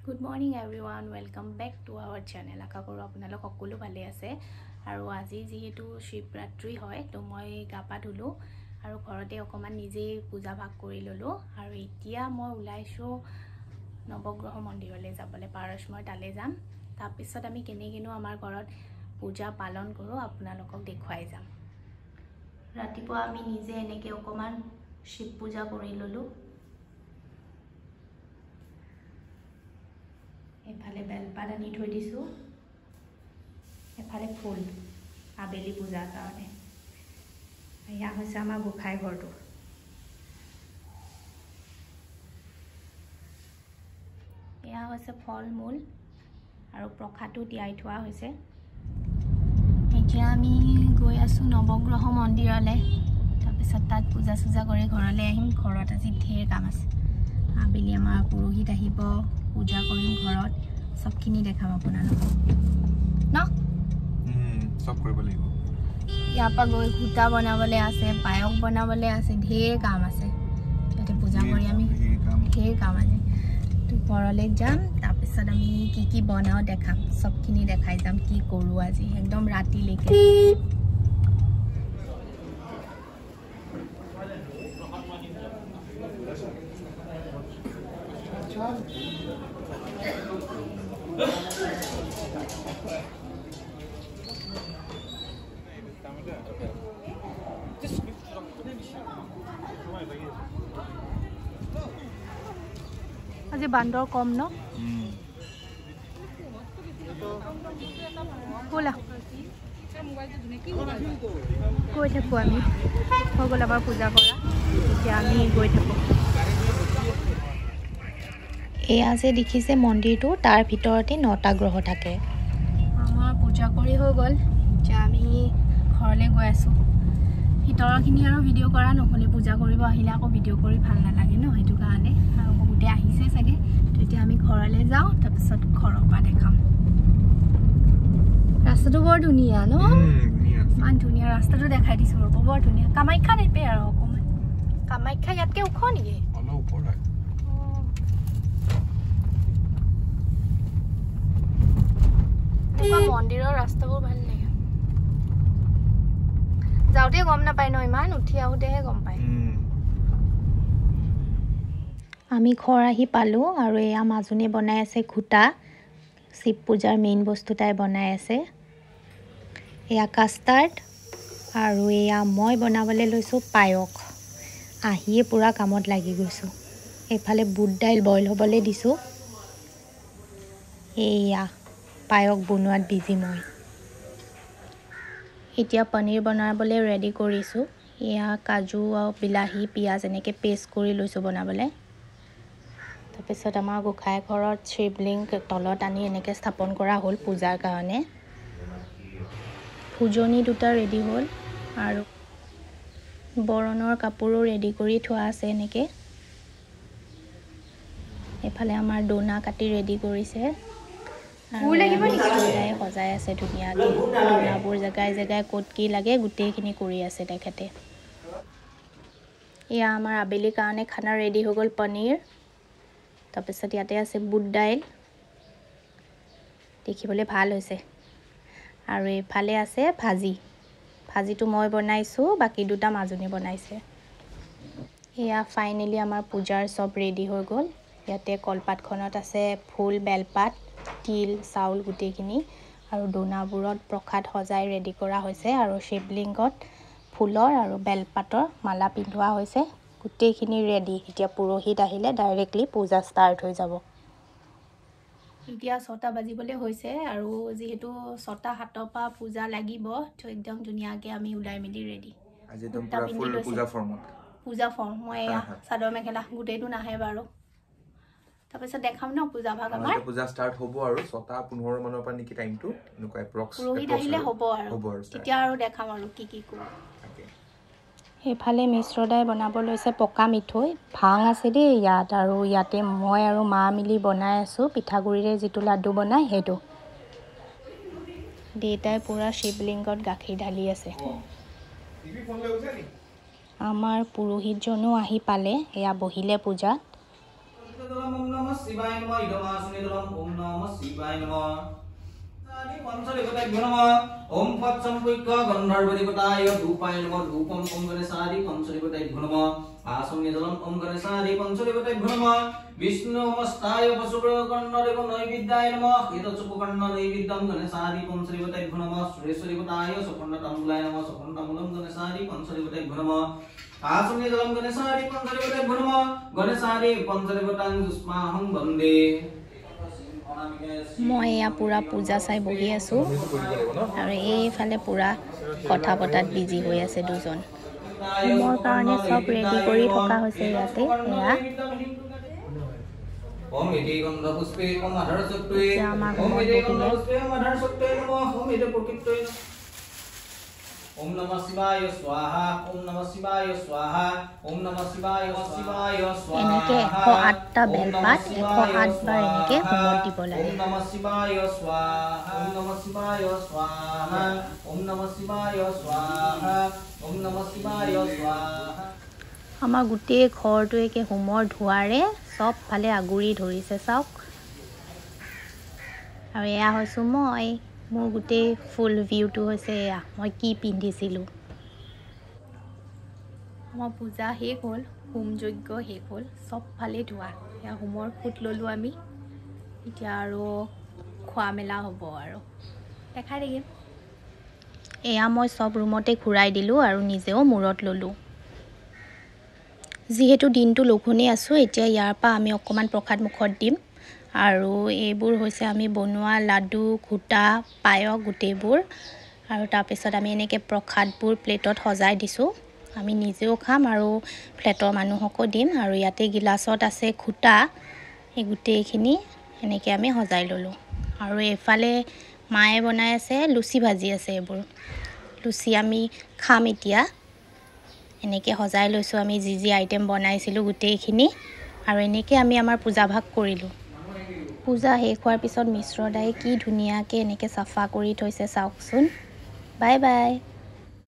Good morning everyone, welcome back to our channel. আশা কৰোঁ আপোনালোক সকলো ভালে আছে আৰু আজি যেহেতু শিৱ ৰাত্ৰি হয় তো মই গাপা ধুলো আৰু ঘৰতে অকমান নিজে পূজা ভাগ কৰি ললো আৰু এতিয়া মই ওলাইছো নৱগ্ৰহ মন্দিৰলৈ যাবলৈ পাৰস মই তালে যাম তাৰ পিছত আমি কেনেকেনো আমাৰ ঘৰত পূজা পালন কৰো আপোনালোকক দেখুৱাই যাম ৰাতিপুৱা আমি নিজে এনেকে অকমান শিৱ পূজা কৰি ললো এফালে বেলপাত আনি থৈ দিছো এফালে ফুল আবেলি পূজাৰ কাৰণে এয়া হৈছে আমাৰ গোখাই ঘৰটো এয়া হৈছে ফল মূল আৰু প্ৰসাদটো তিয়াই থোৱা হৈছে এতিয়া আমি গৈ আছো নৱগ্ৰহ মন্দিৰলৈ তাৰপিছত তাত পূজা চূজা কৰি ঘৰলৈ আহিম ঘৰত আজি ঢেৰ কাম আছে আবেলি আমাৰ পুৰোহিত আহিব পূজা কৰিম ঘৰত সবখিনি দেখাম আপোনালোকক ন সব কৰিব লাগিব ইয়াৰ পৰা গৈ ঘুটা বনাবলৈ আছে পায়স বনাবলৈ আছে ঢেৰ কাম আছে ইয়াতে পূজা কৰি আমি ঢেৰ কাম আছে তো ঘৰলৈ যাম তাৰপিছত আমি কি বনাও দেখাম সবখিনি দেখাই যাম কি কৰোঁ আজি একদম ৰাতিলৈকে আজি বান্দৰ কম ন ব'লা গৈ থাকোঁ আমি হৈ গ'ল আমাৰ পূজা কৰা এতিয়া আমি গৈ থাকোঁ এয়া যে দেখিছে মন্দিৰটো তাৰ ভিতৰতে 9টা গ্ৰহ থাকে আমাৰ পূজা কৰি হৈ গ'ল এতিয়া আমি ঘৰলৈ গৈ আছোঁ ভিতৰৰখিনি আৰু ভিডিঅ' কৰা নহ'লে পূজা কৰিব আহিলে আকৌ ভিডিঅ' কৰি ভাল নালাগে ন সেইটো কাৰণে আৰু বহুতে আহিছে চাগে তো এতিয়া আমি ঘৰলৈ যাওঁ তাৰপিছত ঘৰৰ পৰা দেখাম ৰাস্তাটো বৰ ধুনীয়া ন ইমান ধুনীয়া ৰাস্তাটো দেখাই দিছোঁ ৰ'ব বৰ ধুনীয়া কামাখ্যা টাইপে আৰু অকণমান কামাখ্যা ইয়াতকৈ ওখ নেকি অলপ ওপৰ হয় মন্দিৰৰ ৰাস্তাবোৰ ভাল লাগে যাওঁতে গম নাপায় ন ইমান উঠি আহোঁতেহে গম পায় আমি ঘৰ আহি পালোঁ আৰু এয়া মাজনী বনাই আছে ঘুটা শিৱ পূজাৰ মেইন বস্তু তাই বনাই আছে এয়া কাষ্টাৰ্ড আৰু এয়া মই বনাবলৈ লৈছোঁ পায়স আহিয়ে পূৰা কামত লাগি গৈছোঁ এইফালে বুট দাইল বইল হ'বলৈ দিছোঁ এয়া পায়স বনোৱাত বিজি মই এতিয়া পনীৰ বনাবলৈ ৰেডি কৰিছোঁ এয়া কাজু আৰু বিলাহী পিঁয়াজ এনেকৈ পেষ্ট কৰি লৈছোঁ বনাবলৈ তাৰপিছত আমাৰ গোসাঁই ঘৰত শিৱলিংগ তলত আনি এনেকৈ স্থাপন কৰা হ'ল পূজাৰ কাৰণে ভোজনী দুটা ৰেডি হ'ল আৰু বৰণৰ কাপোৰো ৰেডি কৰি থোৱা আছে এনেকৈ এইফালে আমাৰ দোনা কাটি ৰেডি কৰিছে সজাই আছে ধুনীয়াকৈ দোনাবোৰ জেগাই জেগাই ক'ত কি লাগে গোটেইখিনি কৰি আছে তেখেতে এয়া আমাৰ আবেলিৰ কাৰণে খানা ৰেডি হৈ গ'ল পনীৰ তাৰপিছত ইয়াতে আছে বুট দাইল দেখিবলৈ ভাল হৈছে আৰু এইফালে আছে ভাজিটো মই বনাইছোঁ বাকী দুটা মাজনী বনাইছে এয়া ফাইনেলি আমাৰ পূজাৰ চব ৰেডি হৈ গ'ল ইয়াতে কলপাতখনত আছে ফুল বেলপাত তিল চাউল গোটেইখিনি আৰু দোনাবোৰত প্ৰসাদ সজাই ৰেডি কৰা হৈছে আৰু শিৱলিংগত ফুলৰ আৰু বেলপাতৰ মালা পিন্ধোৱা হৈছে গোটেইখিনি ৰেডি এতিয়া পুৰোহিত আহিলে ডাইৰেক্টলি পূজা ষ্টাৰ্ট হৈ যাব এতিয়া 6টা বাজিবলৈ হৈছে আৰু যিহেতু 6:07 পৰা পূজা লাগিব তো একদম ধুনীয়াকৈ আমি ওলাই মেলি ৰেডি আজি একদম পুৰা ফুল পূজা ফৰ্ম মই চাদৰ মেখেলা গোটেইটো নাহে বাৰু তাৰপিছত দেখাম ন পূজা ভাগ আমাৰ পূজা ষ্টাৰ্ট হ'ব আৰু 6:15 মানৰ পৰা নেকি টাইমটো এনেকুৱা এপ্ৰক্স পুৰোহিত আহিলে হ'ব আৰু তেতিয়া আৰু দেখাম আৰু কি কৰোঁ এইফালে মিশ্ৰদাই বনাব লৈছে পকা মিঠৈ ভাং আছে দেই ইয়াত আৰু ইয়াতে মই আৰু মা মিলি বনাই আছোঁ পিঠাগুড়িৰে যিটো লাডু বনাই সেইটো দেউতাই পূৰা শিৱলিংগত গাখীৰ ঢালি আছে আমাৰ পুৰোহিতজনো আহি পালে এয়া বহিলে পূজাত শিবায় নমঃ আদি পঞ্চদেবতাভ্যো নমঃ ওম পচ্চম্পৈক্য গন্ধর্বদেবতায় ধূপায় নমঃ ধূপম ওম গণেশাদি পঞ্চদেবতাভ্যো নমঃ আসম্য জলম ওম গণেশাদি পঞ্চদেবতাভ্যো নমঃ বিষ্ণু নমস্তায় পশুপ্রকর্ণদেব নৈবেদ্যায় নমঃ হিতচুপকর্ণ নৈবেদ্যম গণেশাদি পঞ্চদেবতাভ্যো নমঃ সুরেশ্বদেবতায় সপর্ণতাম্বুলায় নমঃ সপর্ণতাম্বুলম গণেশাদি পঞ্চদেবতাভ্যো নমঃ আসম্য জলম গণেশাদি পঞ্চদেবতাভ্যো নমঃ গণেশাদি পঞ্চদেবতাং যুষ্মাহং বন্দে মই এয়া পূৰা পূজা চাই বহি আছোঁ আৰু এইফালে পূৰা কথা পতাত বিজি হৈ আছে দুজন মোৰ কাৰণে চব ৰেডি কৰি থকা হৈছে ইয়াতে এয়া ওম এতি গন্ধ পুষ্পে ওম আধাৰ সত্ত্বে আমাৰ ওম ঘৰত এতি গন্ধ বহিলে পুষ্পে ওম আধাৰ সত্ত্বে নমঃ ওম এতি প্ৰকৃতয়ে ওম নমঃ শিৱায় স্বাহা ওম নমঃ শিৱায় স্বাহা ওম নমঃ শিৱায় স্বাহা এনেকৈ 108টা বেলপাত 108 বাৰ এনেকৈ হোমত দিব লাগে ওম নমঃ শিৱায় স্বাহা ওম নমঃ শিৱায় স্বাহা ওম নমঃ শিৱায় স্বাহা ওম নমঃ শিৱায় স্বাহা আমাৰ গোটেই ঘৰটো একে হোমৰ ধোঁৱাৰে চব ফালে আগুৰি ধৰিছে চাওক আৰু এয়া হৈছোঁ মই মোৰ গোটেই ফুল ভিউটো হৈছে এয়া মই কি পিন্ধিছিলোঁ আমাৰ পূজা শেষ হ'ল হোম যজ্ঞ শেষ হ'ল চব ফালে ধোঁৱা এয়া হোমৰ ফুট ল'লোঁ আমি এতিয়া আৰু খোৱা মেলা হ'ব আৰু দেখাই থাকিম এয়া মই চব ৰুমতে ঘূৰাই দিলোঁ আৰু নিজেও মূৰত ল'লোঁ যিহেতু দিনটো লঘোণে আছোঁ এতিয়া ইয়াৰ পৰা আমি অকণমান প্ৰসাদ মুখত দিম আৰু এইবোৰ হৈছে আমি বনোৱা লাডু ঘোটা পায়স গোটেইবোৰ আৰু তাৰপিছত আমি এনেকৈ প্ৰসাদবোৰ প্লেটত সজাই দিছোঁ আমি নিজেও খাম আৰু ফ্লেটৰ মানুহকো দিম আৰু ইয়াতে গিলাচত আছে ঘোটা এই গোটেইখিনি এনেকৈ আমি সজাই ল'লোঁ আৰু এইফালে মায়ে বনাই আছে লুচি ভাজি আছে এইবোৰ লুচি আমি খাম এতিয়া এনেকৈ সজাই লৈছোঁ আমি যি যি আইটেম বনাইছিলোঁ গোটেইখিনি আৰু এনেকৈ আমি আমাৰ পূজা ভাগ কৰিলোঁ পূজা শেষ হোৱাৰ পিছত মিশ্ৰ দাই কি ধুনীয়াকৈ এনেকৈ চাফা কৰি থৈছে চাওকচোন বাই বাই